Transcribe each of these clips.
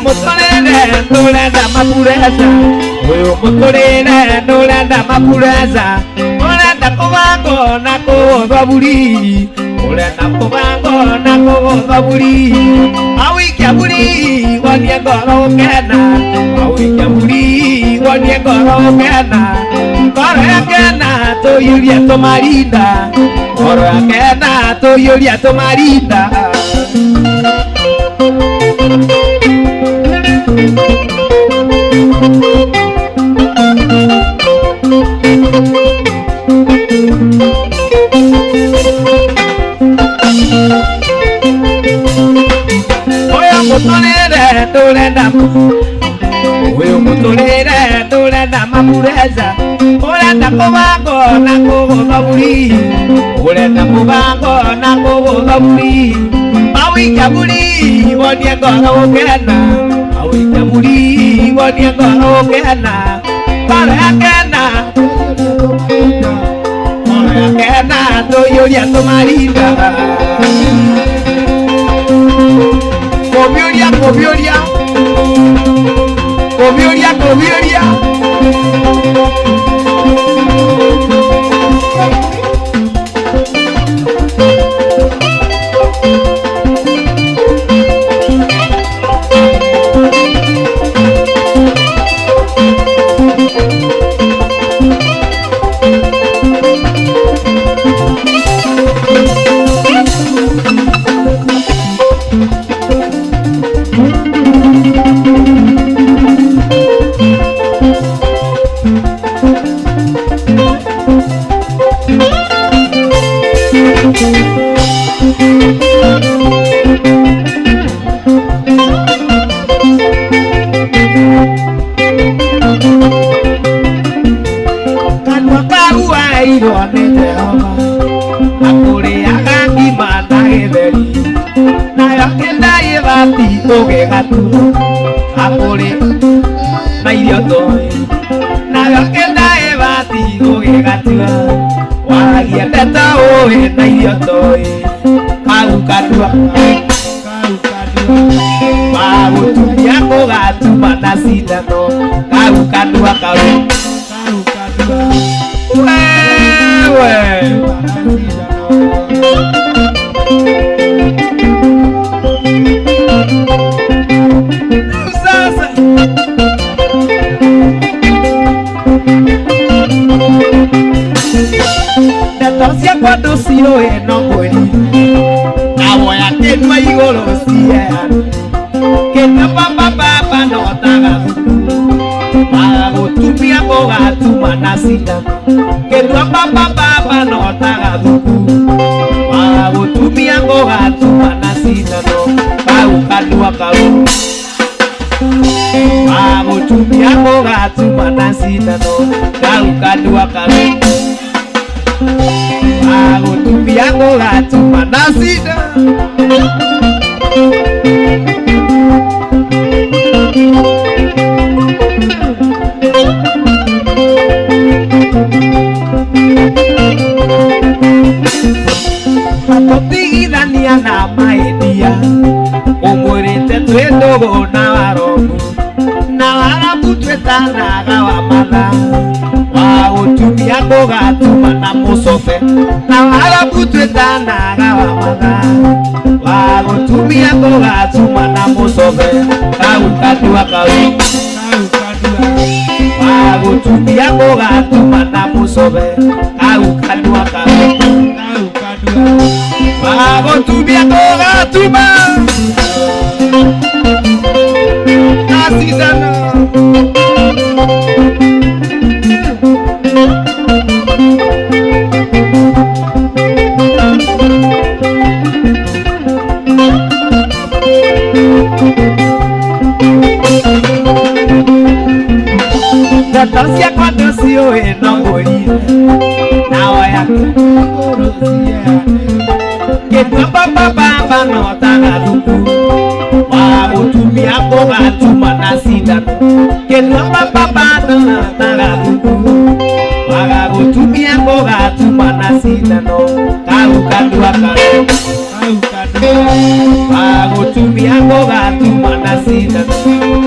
mutorere nurenda mapureza uyu mutorere nurenda mapureza urenda kubango na kuthwa buri urenda kubango na kuthwa buri awikia buri wonie ngoro ukena awikia buri wonie ngoro ukena ngoro yakena tuyurie tumarinda ngoro yakena tuyurie tumarinda mutorere turenda uyu mutorere turenda mapureza urenda kubango na kuthwa buri urenda kubango na kuthwa buri awikia buri wonie ngoro ukena awikia buri wonie ngoro ukena ngoro yakena tuyurie tumarinda Cobioria, cobioria, cobioria, cobioria. Oge gatu akore na idioto na yakenda ebati oge gatu wagia teta oe na idioto au kadua bago tuya ko gatu manasida no au kadua wewe Natosia cuando sio no mueri Agua ya que no hay golosia Que no papa no taga Pago tu mi aboga tu manasita Que no papa no taga Pago tu mi aboga tu manasita no Pago kadua karu Pago tu mi aboga tu manasita no Pago kadua karu Pago tu mi aboga tu manasita Papotigida ni ana maedia Omorete tuendogo na warogu Na warabu tuetana gawa mala Wao tumia boga tumana musofe Na warabu tuetana gawa mala Wao tumia boga tumana musofe Kau kadua kau Wao tumia boga tumana musofe Kau kadua kau Pago tu biagoga tu ma Asidana Natasia cuando si oe no morir Na oya Que tu papa no taga duku Wao tumia boga tu manasida Que tu papa no taga duku Wao tumia boga tu manasida no Kau kadua kau Wao tumia boga gatuma na cindano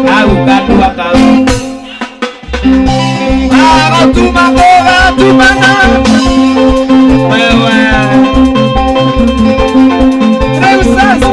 kau kandua kau agotuma gogatumana wewe rĩu sasa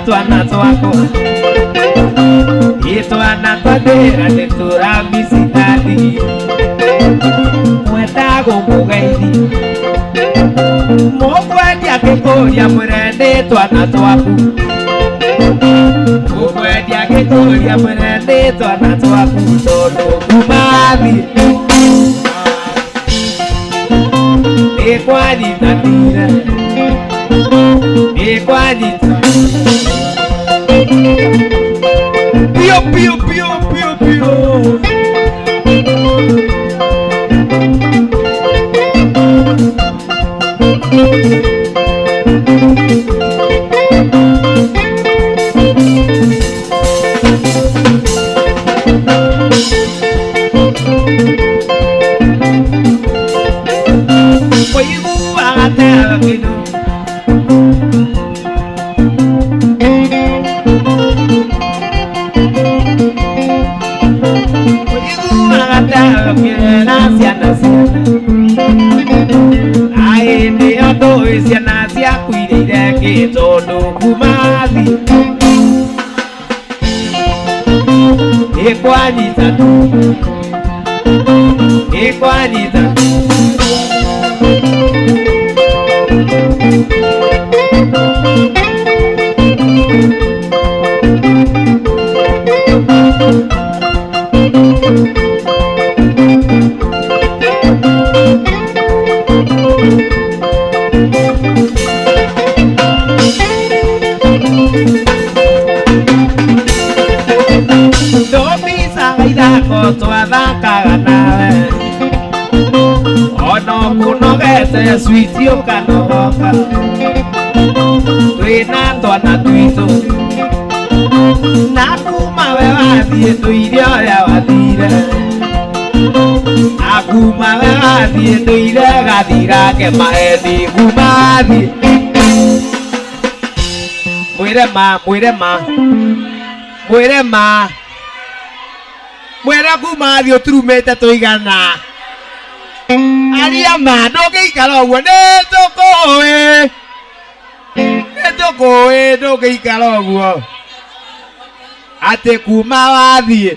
twana twakwa itwana twadĩra nĩtũrambicithani mwenda gũkũgeithia mũkwendia ngĩkũria mũrende twana twaku mũkwendia ngĩkũria mũrende twana twaku tondũ kumathi nĩkwanyitanire Pio, pio, pio, pio, pio. Ciana ciakuirĩire kĩ tondũ kumathi nĩkwanyitana twathakaga nawe ono kũnogete switi ũkanogoka twĩna twana twitũ na kuma we wathiĩ ndũire ũrĩa wathire akuma we wathiĩ ndũire gathirake mahethi kumathi mwĩre ma mwera kumathi ũturumĩte tũigana aria ma ndũngĩikara ũguo nĩtũkũĩ ndũngĩikara ũguo atĩ kuma wathiĩ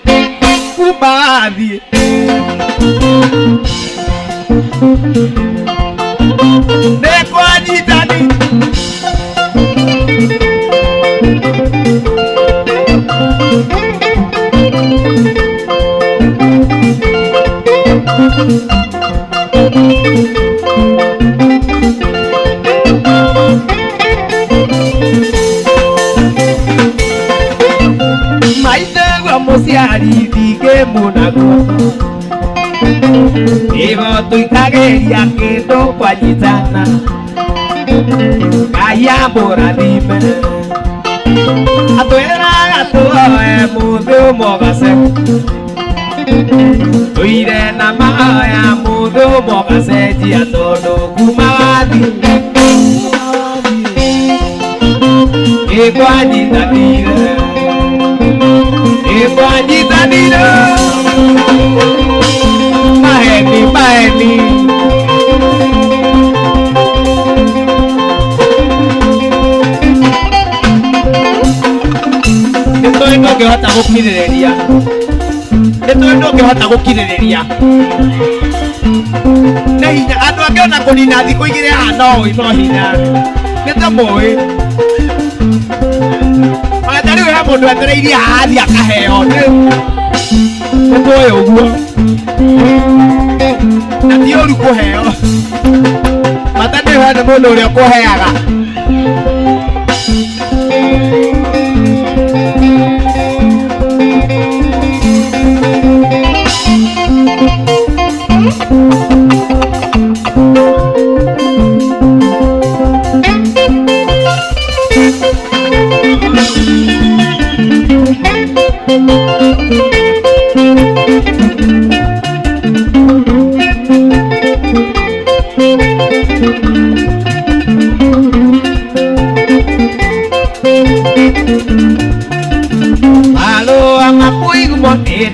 nĩkwanyitani maitagwa mũciari ndingĩmũnaguo igo tũikageria kĩndũ kwanyitana Ngai amũrathime atwĩraga tuoe mũthĩ ũmwe tuire na mahoya mũthĩ ũmwe gacenjia tondũ kuma wathi nĩkwanyitanire maheni gukiririria nitwendo ngihota gukiririria na hinya andu angiona kunina thiku igire no ino hinya nitamoi Atari we mundu atereirie hathi akaheo nitwoe uguo na ti uru kuheo matane hana mundu uria kuheaga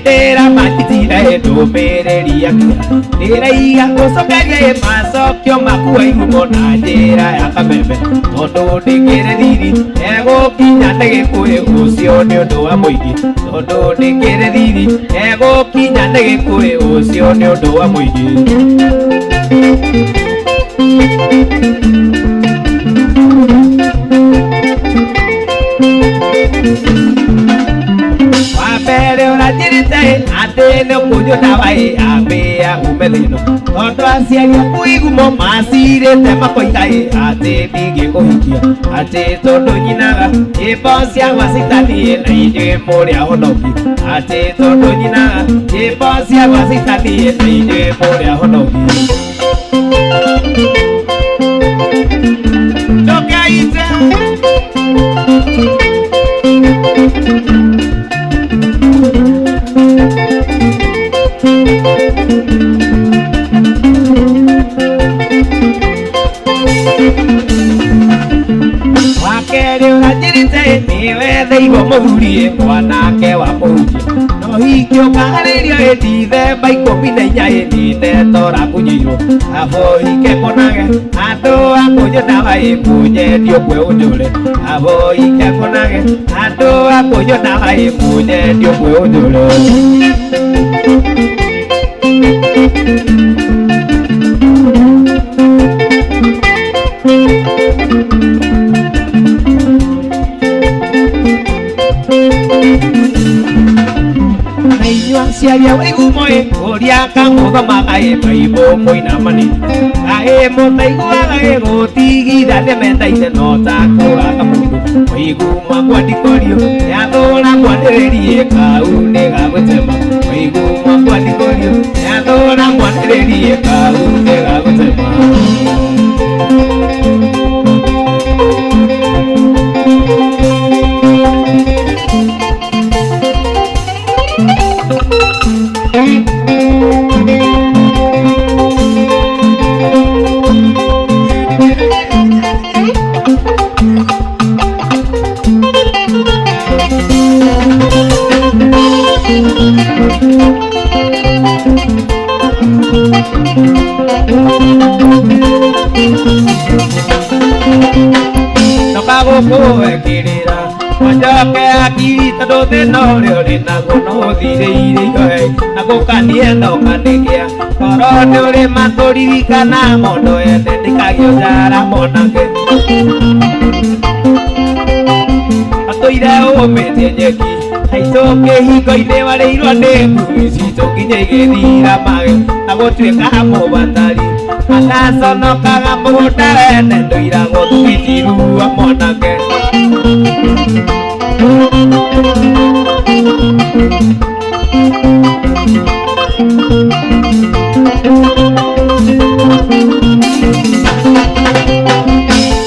Tera matitira ndumireria ndiraiga gucokeria macokio makua ihumo na njira ya kameme tondu ndikire thiri egukinya nĩ gĩkũyũ ũcio nĩ ũndũ wa mũingĩ tondu ndikire thiri egukinya nĩ gĩkũyũ ũcio nĩ ũndũ wa mũingĩ Wapere urajirite atene kunyo dawai abea umethino tondu aciari aku igumo macirite makoigai ati ndigikuhikia ati tondu nyinaga nyimbo cia macitani na inyuĩ mũrĩ ahonoki ati tondu nyinaga nyimbo cia macitani na inyuĩ mũrĩ ahonoki ndokaite Wakere urajirite niwe theigo mũhurie mwanake wa mũhunjia no hingĩ ũkaharirio ĩndithe mbaiko minainya ĩndite tora kũnyĩirwo abo hike konage andũ akũnyo nawa ĩkũnye ndiũkwe ũnjũre abo hike konage andũ akũnyo nawa ĩkũnye ndiũkwe ũnjũre Ciaria waigumoe uria kamuthomaga ĩmaibo mũinamani gaĩ mũtaiguaga gũtigithania mendaine no takũraga mũndũ waiguma kwandikorio yathũra kwanĩrĩrie kau nĩ gagũtema waiguma kwandikorio yathũra kwanĩrĩrie kau nĩ gagũtema Nokagũkũwekĩrĩra wanjoke akiri tondũ thĩna ũrĩa ũrĩ naguo no ũthirĩire ihoe na gũkanie ndokanĩkia toro nĩ ũrĩ matũririkana mondo ene ndĩkagio njara monake atũire ũmĩtie nyeki haitũ kĩhingo-inĩ warĩirwo nĩ ngui citũ nginya igĩthira mage na gũtuĩka mũbatari agaconokaga mũgũnda wene ndũiragwo thugithirua monake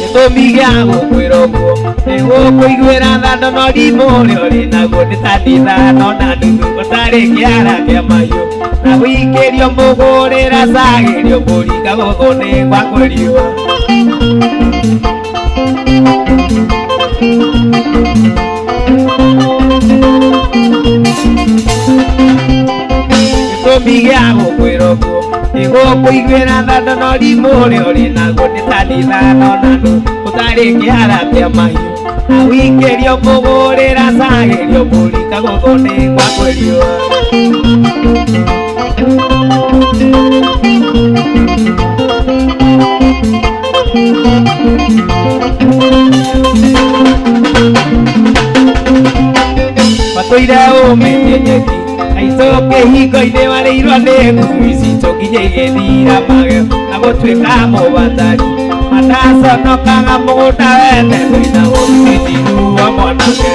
gĩtũmi gĩa gũkwĩra ũguo nĩ gũkũiguĩra thando no rimũ ũrĩa ũrĩ naguo nĩ ta ithano na nuthu ũtarĩ kĩara kĩa mahiũ na wĩikĩrio mũgũrĩra cagĩrio mũringa gũthũ nĩ gwakũriua gĩtũmi gĩa gũkwĩra ũguo nĩ gũkũiguĩra thando no rimũ ũrĩa ũrĩ naguo nĩ ta ithano na nuthu ũtarĩ kĩara kĩa mahiũ awikerio mugurira sagerio mulika guthone kwa kwerio Matuire umenyenyeki aicoke hingo-inĩ warĩirwo nĩ ngui citũ nginya igĩthira magego na gũtuĩka mũbatari mataconokaga mũgũnda wene twĩna gũthĩnjirwo mwanake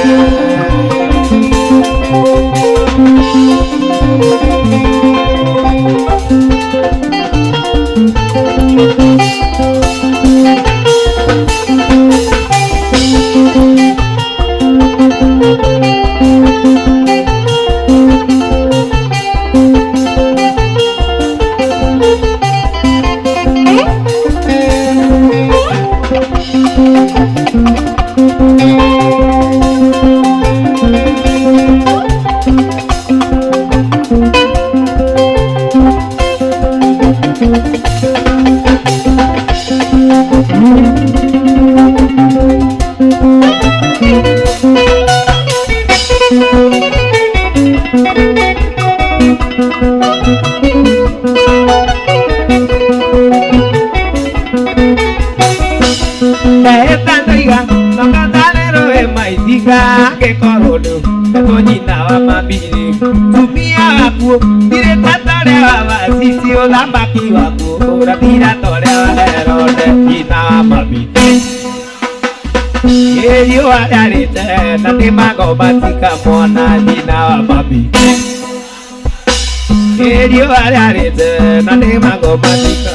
ke korodo to nyina wa mabiri tumia waku dire tatore wa sisi ola maki waku ora tira tore wa herode nyina wa mabiri yeyo ararite na te mago batika mwana nyina wa mabiri yeyo ararite na te mago batika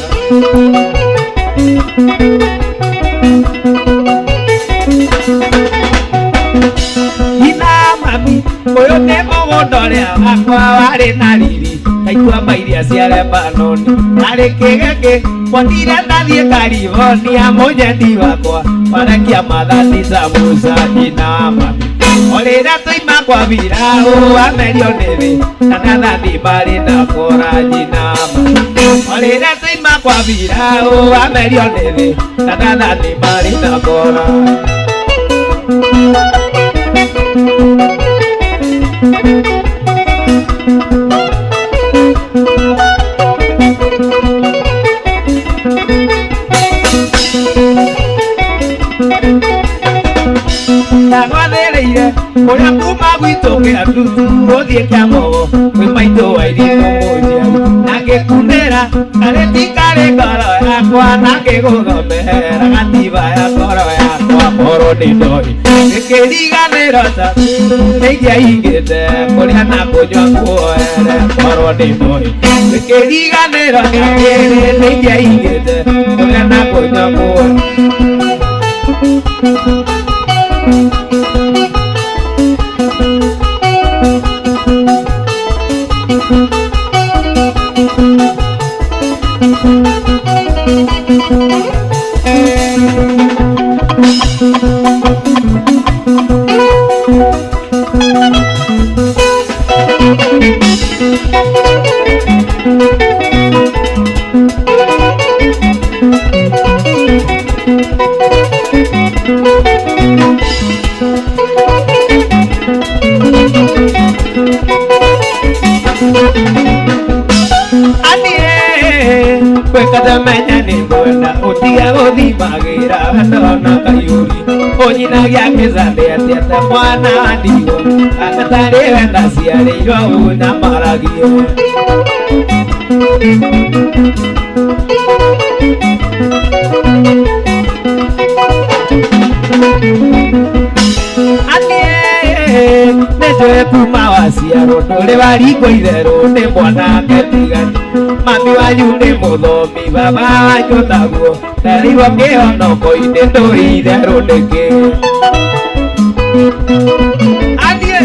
Oyo nĩ mũgũnda ũrĩa wakwa warĩ na riri kaigua mairia cia Lebanoni arĩ kĩgeke kwonire ndathiĩ California mũnyendi wakwa warekia mathati ta Musa nyina wa mami o rĩrĩa tũima kwa Firaũ amerio nĩ thĩ na nathathi marĩ na kora nyina wa mami o rĩrĩa tũima kwa Firaũ amerio nĩ thĩ na nathathi marĩ na kora Oya kuma gwitũ gĩatutu gũthiĩ Kĩambogo kwĩ maitũ wa irimũ mũnjiari na ngĩkunĩra karĩti karĩ ngoro yakwa na ngĩgũthomera gatiba ya ngoro yakwa korwo nĩ ndoĩ ngĩkĩriganĩro ta nĩingĩahingĩte kũrĩa na kũnyua kuoere korwo nĩ ndoĩ ngĩkĩriganĩro ta nĩingĩahingĩte kũrĩa na kũnyua kuoere Menya ni mwenda utia uthimagira ndona kayuri onyinagia kizande atiata mwana ndigo agatari wenda ciarĩirwo ũnyamaragio nĩnjũĩ kuma waciarwo ndũrĩ waringwo itherũ nĩ mwanake tigani mami wanyu nĩ mũthomi baba wanyu taguo ndereirwo kĩhonoko-inĩ ndũĩ itherũ nĩkĩ athiĩ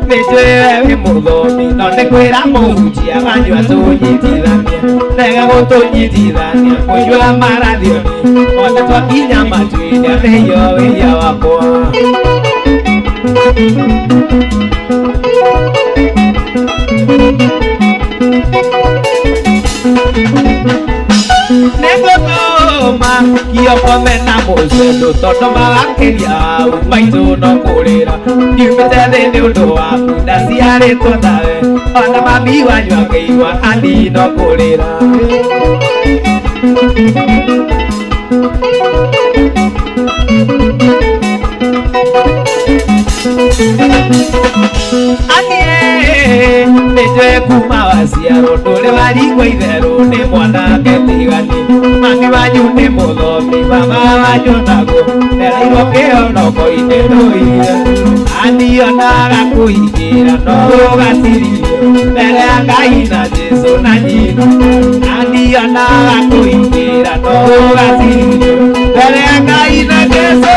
Nĩnjũĩ we mũthomi no nĩkwĩra mũhunjia wanyu atũnyitithania ndega tunyitithania kũnyua marathioni othe twakinya matuĩria nĩyo wĩya wakwa nĩngũtũma kiokome na mũcũndũ tondũ mawakĩria au maitũ no kũrĩra ndiumĩte thĩ nĩ ũndũ waku ndaciarĩtwo nawe ona mami wanyu akĩigua ani no kũrĩra anie nĩnjũĩ kuma waciarwo ndũrĩ warigwo itherũ nĩ mwanake tigani mami wanyu nĩ mũthomi baba wanyu naguo ndereirwo kĩonoko-inĩ ndũire anionaga kũingĩra no ũgaciririo mbere ya Ngai na Jesũ na nyina anionaga kũingĩra no ũgaciririo mbere ya Ngai na Jesũ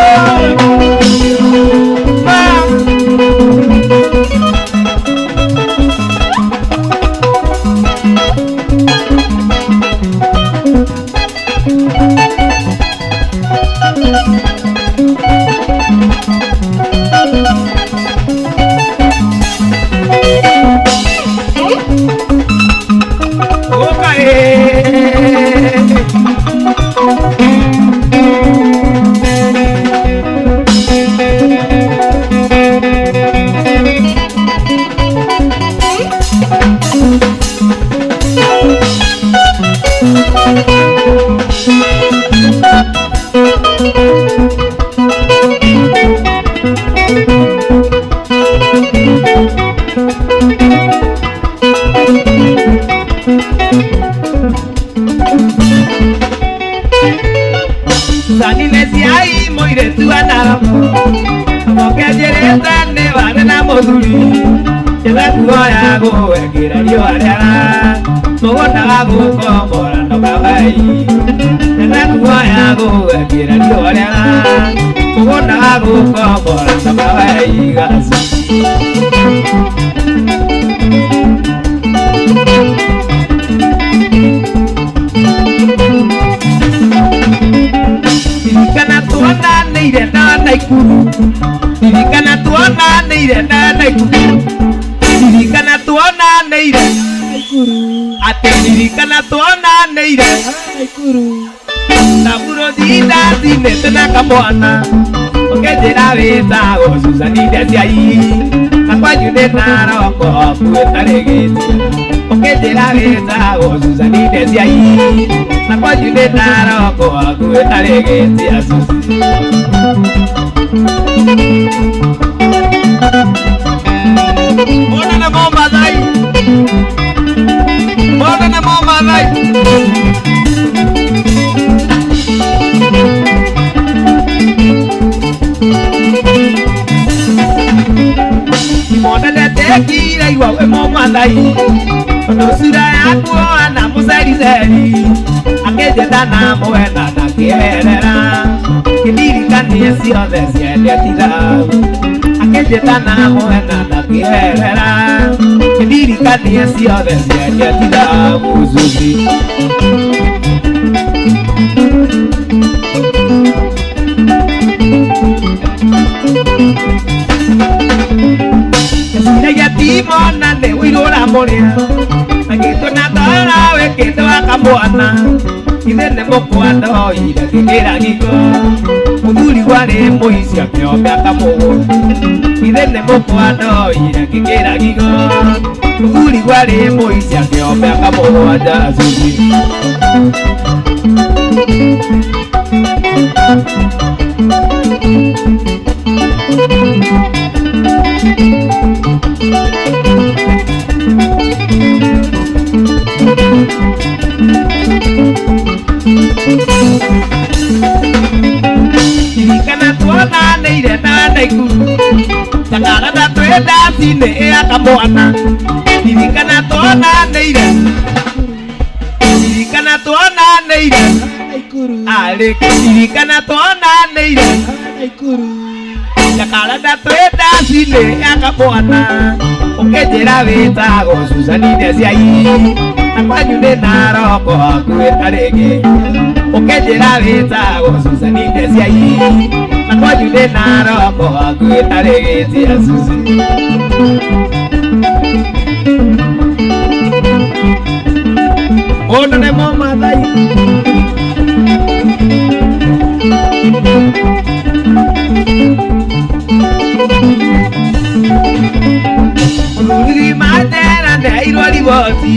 Zanilesiai moiretu anaramo mokenjerete nĩ warĩ na mũthuri njĩra kuoya gũgwĩkĩra riũa rĩara mũgũnda wa gũkombora ndokagai njĩra kuoya gũgwĩkĩra riũa rĩara mũgũnda wa gũkombora ndokagai gacu tuonanĩire na Naikuru ririkana tuonanĩire na Naikuru ririkana tuonanĩire atĩ ririkana tuonanĩire na mũrũthi ndacinĩte na kamwana ũkĩnjĩra wĩtagwo Susan Ndeciai na kwanyu nĩ naroko kwĩtarĩ gĩtia ũkĩnjĩra wĩtagwo Susan Ndeciai na kwanyu nĩ naroko kwĩtarĩ gĩtia Susan Mbona na Momathai Mbona na Momathai Mbona ndetekire igua we Momathai Nusura yaku ana mũcericeri akĩnjĩta na mwena na kĩherera kĩndirikanie ciothe ciendetitha akĩnjĩta na mwena na kĩherera kĩndirikanie ciothe ciendetitha mũcuci Gĩciragia timona nĩ wĩirũra mũrĩa agĩtwo na ndara wĩkĩte wa kamwana ithe nĩ mũkwa ndoire gĩkĩra gĩko mũthuri warĩ mũici akĩombe akamũgũtha ithe nĩ mũkwa ndoire gĩkĩra gĩko mũthuri warĩ mũici akĩombe akamũgũtha Suci ririkana tuonanĩire na Naikuru takarada twĩndaci-inĩ ya kamwana ririkana tuonanĩire ririkana tuonanĩire takarada twĩndaci-inĩ ya kamwana ũkĩnjĩra wĩtagwo Susan Ndeciai Akwanyu ni naroko akuetarege ukejera witago Susan Ndesiai akwanyu ni naroko akuetarege tia Susan Ono ne mama dai Uri matera ne irori boti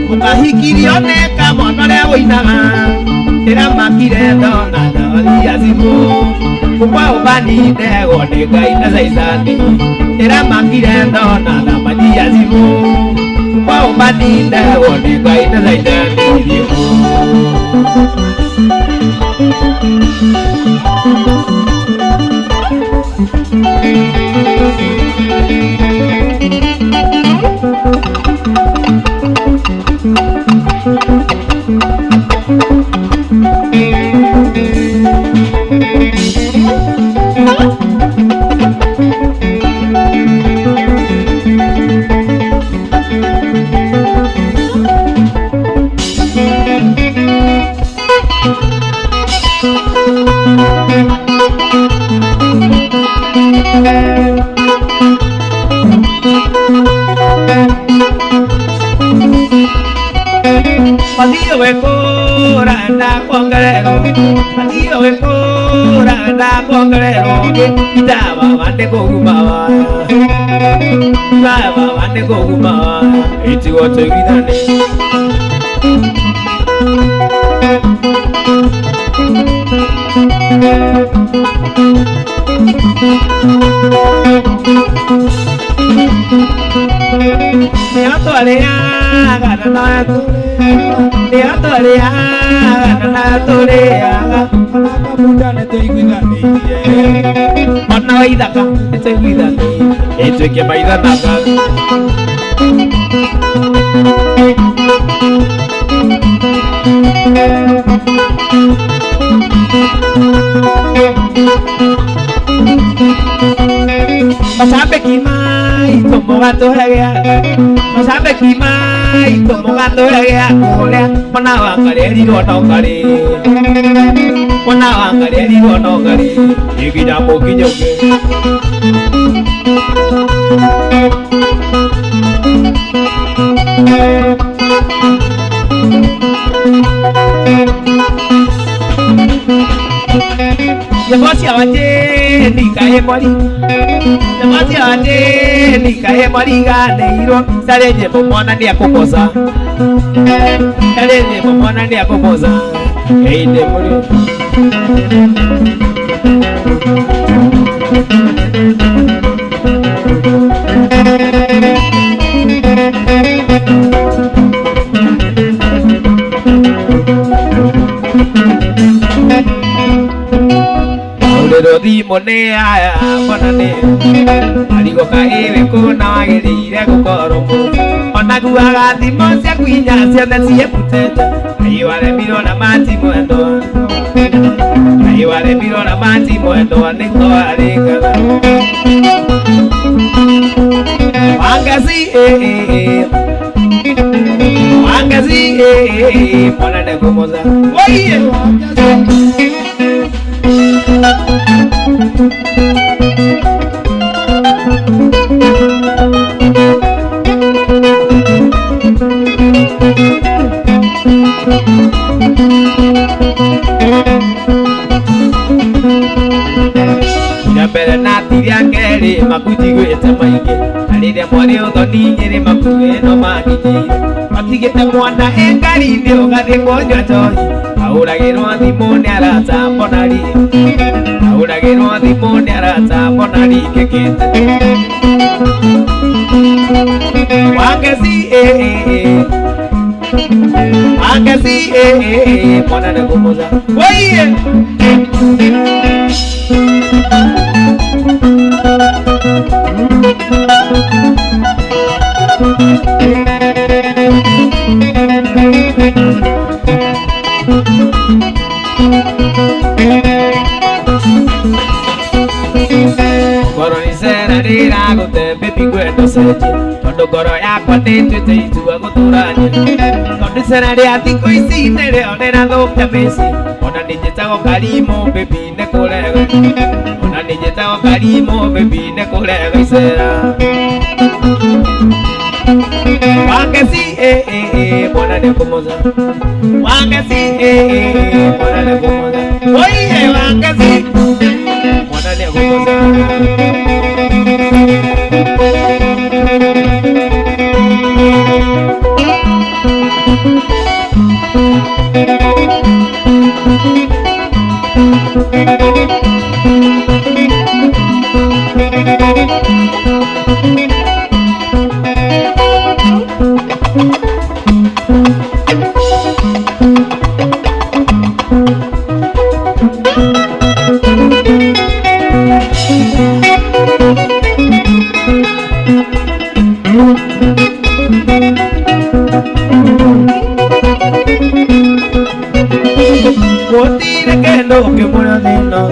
Mukahikirio ne kamonore woinaga Era makire dona dori azimu Kwa ubani nego ne gaina zaizani Era makire dona na madi azimu Kwa ubani nego ne gaina zaizani Padio wekora na kongrero Padio wekora na kongrero Kitaba wande kogumawa Kitaba wande kogumawa Iti wote gidane Yato alea gana Yato alea gana torea Muda ne te guidane Mana waidaka te guidane Eto ke baidana Masabe kimai como gato hagea Masabe kimai como gato hagea Olea mana wangare di no kare Mana wangare di no kare Iki jamu kijoke Yamasi awate ni kae mori Yamasi awate ni kae mori gane iro Salenye momona ni akokosa Salenye momona ni akokosa Eide mori Di monea monane Aligo kae kuna wagirire gukoromo Ona guaga thimo cia kwinya ciothe cieputete Aiware miro na mati mwendo Aiware miro na mati mwendo Niko arikana Wangasi Wangasi monane kumoza Oye Nyambere na tiria keri makuti gwete maingi Alire mwari uthoni nyiri makuwe no magiji Matigite mwana engari-ini ugathi kunywa njohi Auragirwo thimu ni arata mbonari Auragirwo thimu ni arata mbonari kikite Wangeci Wangeci mwana ne kumuza Oye Koroni sera rira gute baby gwendo seje tondu ngoro yakwa ndituite itua guturania tondu icera ria thiku ici nirio rirathukia mici ona ninjitagwo Karimo baby ni kurega ona ninjitagwo Karimo baby ni kurega icera Wangeci mwana ni kumuza Wangeci mwana ni kumuza Oye Wangeci mwana ni kumuza Gutire kendo ngimura thino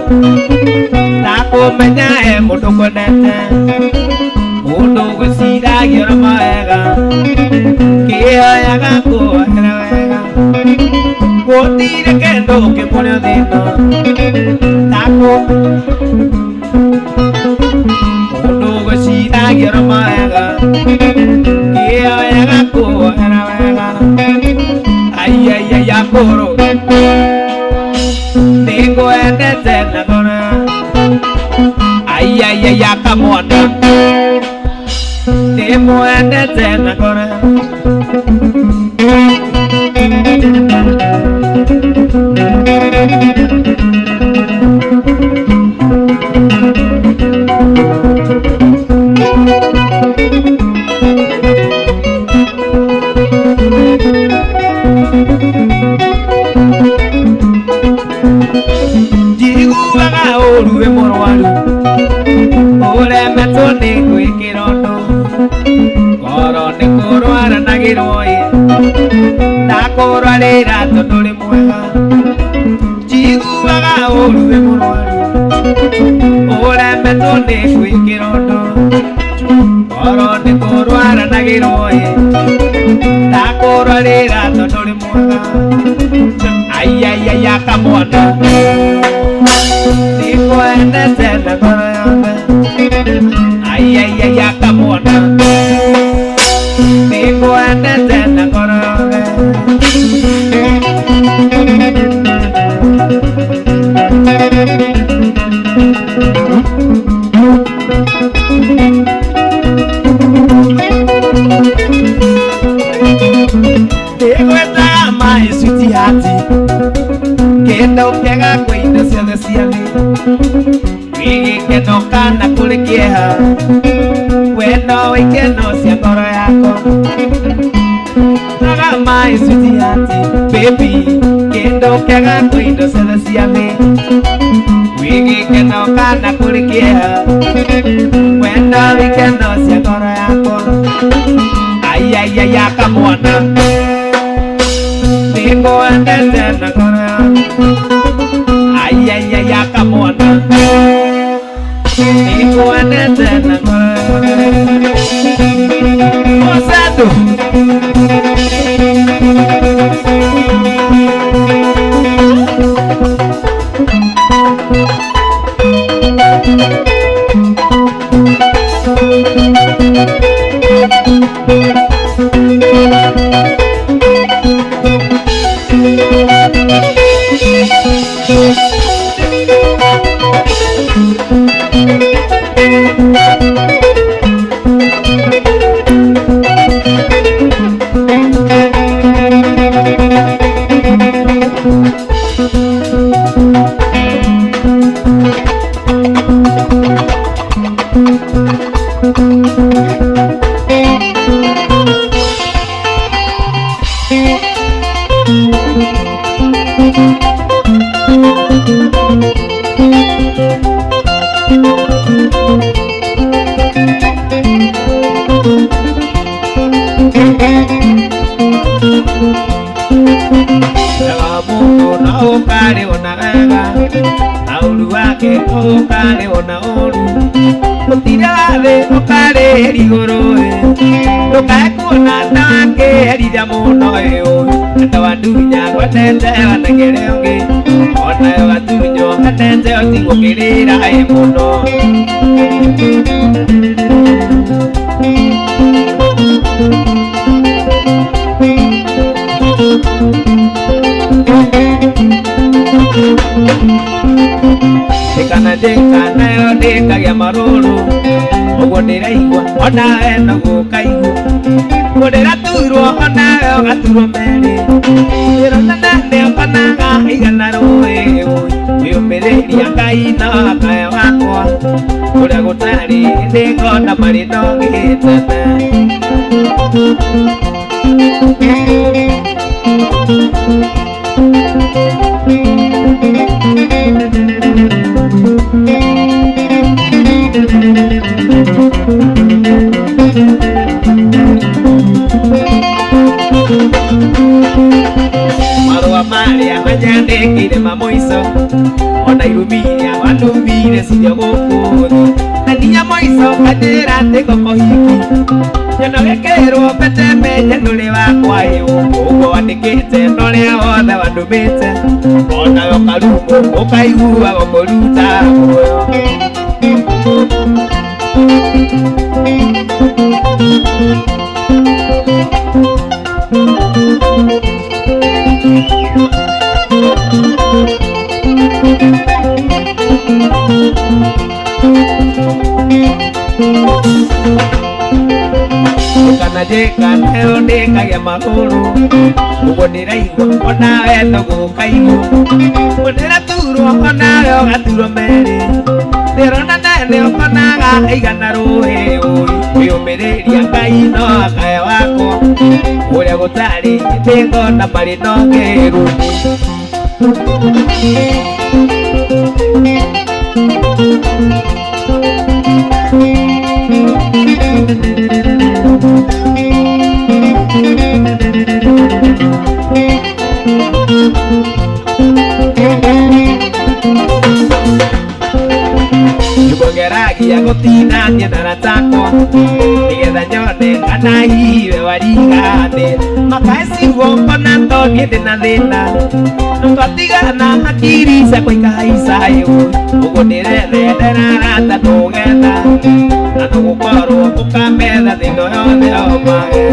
ndakumenya he mundu kwenete mundu gwiciragia ura mawega kioyaga kuohera wega gutire kendo ngimura thino mundu gwiciragia ura mawega kioyaga kuohera wega ayayaya kuru Ningwendete na ngoro ayayaya kamwana nimwendete na ngoro Uruwe morwaru uremetwo ni gwikira undu ngoro ni kurwara nagirwo ndakurwarira tondu ri mwega njiguaga uruwe morwaru uremetwo ni gwikira undu ngoro ni kurwara nagirwo ndakurwarira tondu ri mwega ayayaya kamwana Ningwendete na ngoro yonde ayayaya kamwana ningwendete na ngoro yonde ningwetaga my sweetheart kendo kiaga kwa indo ciothe ciathi wigikeno kana kuri kieha wendo ikeno cia ngoro yako taga my sweetheart baby kendo kiaga kwa indo ciothe ciathi wigikeno kana kuri kieha wendo ikeno cia ngoro yako ayayaya kamwana ningwendete na ngoro ayayaya kamwana ningwendete na ngoro Osado ukari ona wega na uru wake ukari ona uru Utirade okare rigoroe Tokae kuona take herida muno eo Anda wandunya watete wanagere onge Ona yo watunyo hatete otingo kirira e muno Dekana yo deka ya maruru Ogo ndiraigua ona eno gukaigu Kodera turo ona yo gaturo mere Pero nane ona igana roe Wiyumireria Ngai na kae wakwa Kuria gutari ndingona marino gitene Marua maria majandekire mamoiso Ona irumiria wanumire sidia gukuthi Naninya moiso kajira tiko kohiki Nyono gekero pete menye nuri wakwa yu Ugo wandikite noria othe wandumite Ona yo karumu ukaigua gokoruta muoyo Kana jeka neo deka ya maguru Ugo ndiraigua ona eno gukaigu Kodera turo ona yo gaturo mere Ndirona nene okonaga igana rohe Wiyumireria Ngai no kae wakwa Kuria gutari ndingona marino ngiruni Nibongeragia gutina nyenara takwa Nigetha nyone kana iwe warigane Makaesi gukona tondie ndina thina Nutwatigana hakiri ciakwa ikahaica yu Ugu ndirethendera rata tugetha Na nugukorwo ukametha thino yothe omage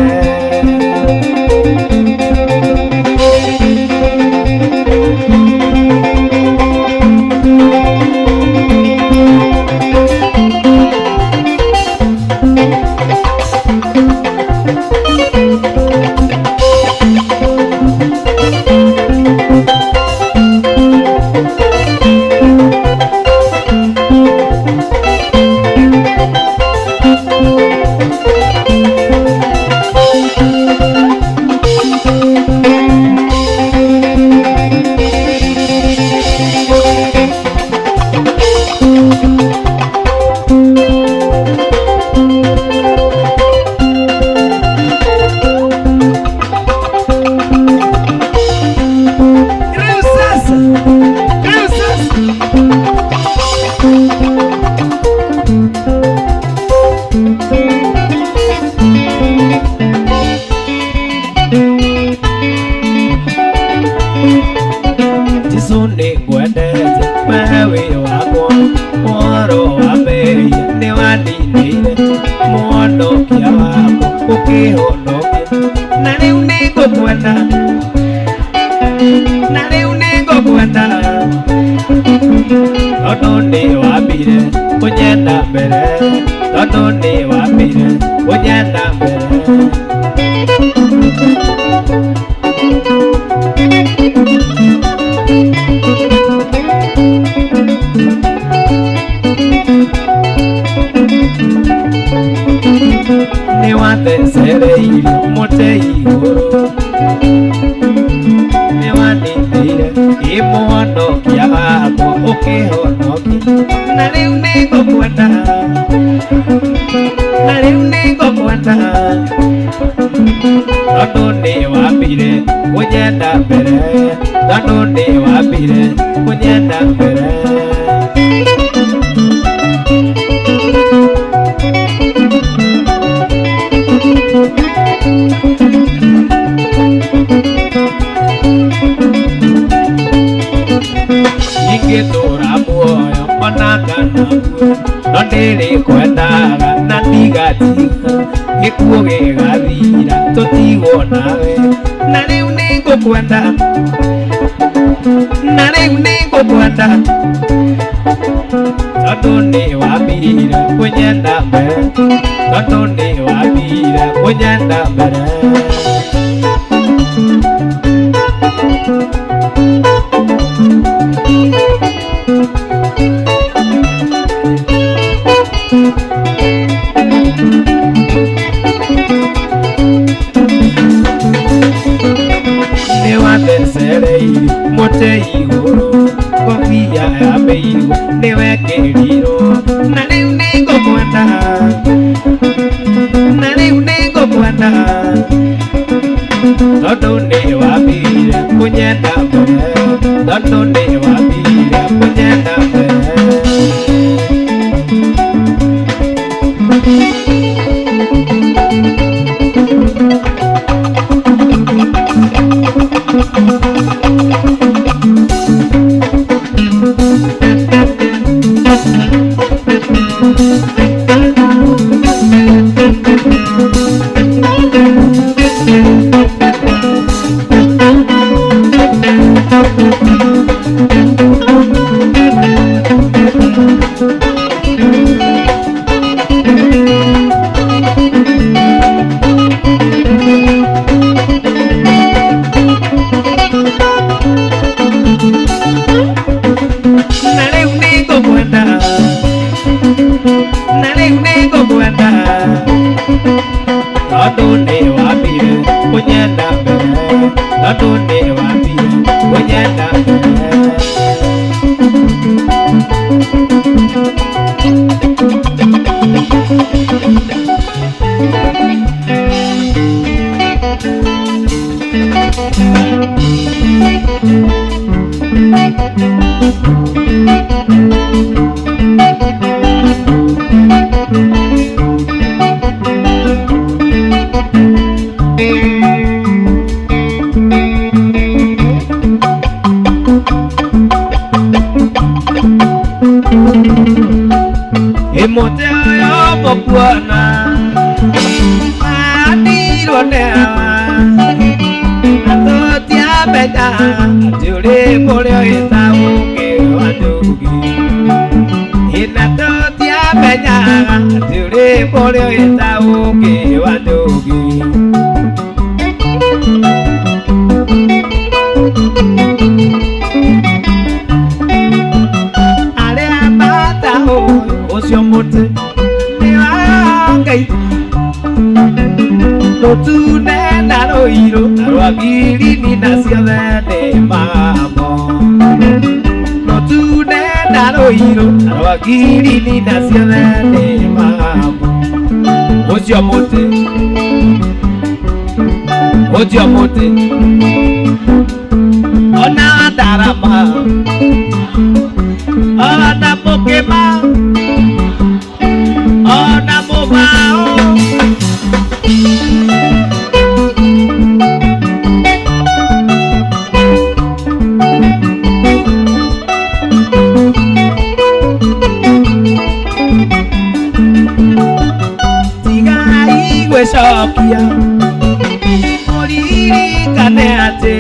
onakana no ndĩrĩ kwendaga na ndigatiga gĩkuũ gĩgathira tũtigwo nawe na rĩu nĩngũkwenda na rĩu nĩngũkwenda tondũ nĩ wambire kũnyenda mbere tondũ nĩ wambire kũnyenda mbere Sereiri mote iguru kofia ya beiru newe keriro na rĩu nĩngũkwenda na rĩu nĩngũkwenda tondũ nĩ wambire kũnyenda mbere tondũ nĩ wambire kũnyenda mbere Giri nacional de mambo Ojo mote Ona darama Ona pokema Ona mobao Sokia Moriri kaneate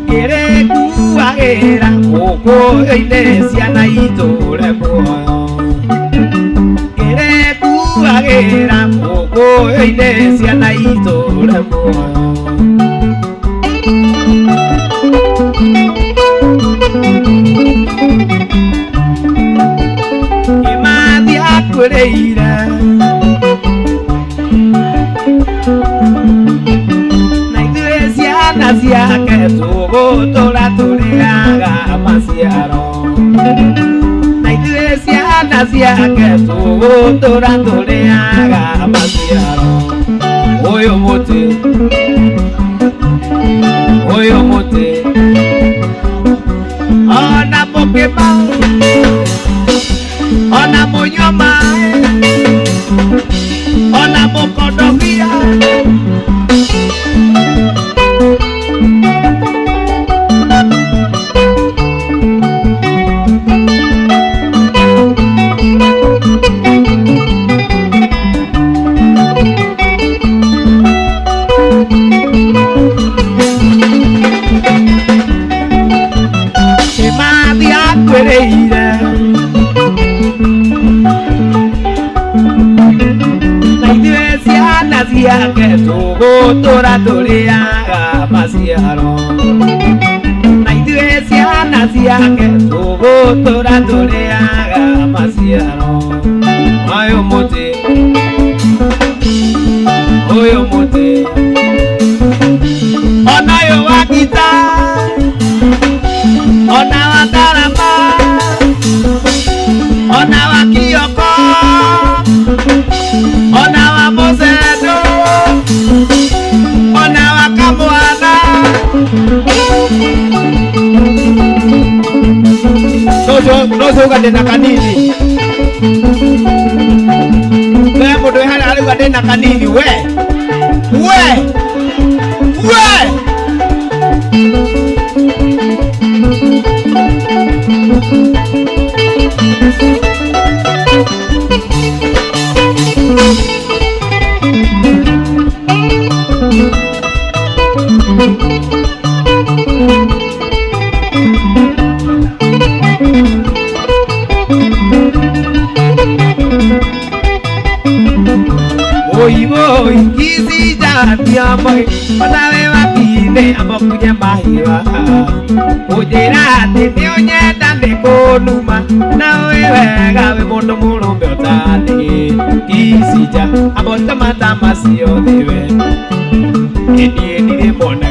Kere kuagera Oko iglesia na itore moyo Kere kuagera Oko iglesia na itore moyo Imadi akureira Siake tugo tola toreaga masiaro Na iglesia nasiake tugo tola toreaga masiaro Oyo mote Ona pokema Ona monyoma Ona mokodogia Tugutura turiaga maciaro na ithuĩ ciana ciake tugutura turiaga maciaro ũyũ mũtĩ ona ũyũ wa gita ona wa ndarama ona wa kioko ona wa mũcendo ona wa kamwana nocio ũgatĩ na kanini we mũndũ wĩ harĩa arauga ndĩ na kanini we Oi, kisi jati amoi, panawe wakine amokuja mahiwa. Ujira tete onyeta nekonuma, na wewe gawe mondo mulumbe otani. Kisi ja amota mata masio dewe, eni de mona.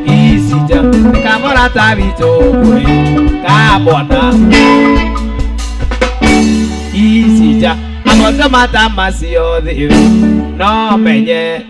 Kisi ja kamora tabito kwe, kabona. Kisi ja amota mata masio dewe, no menye.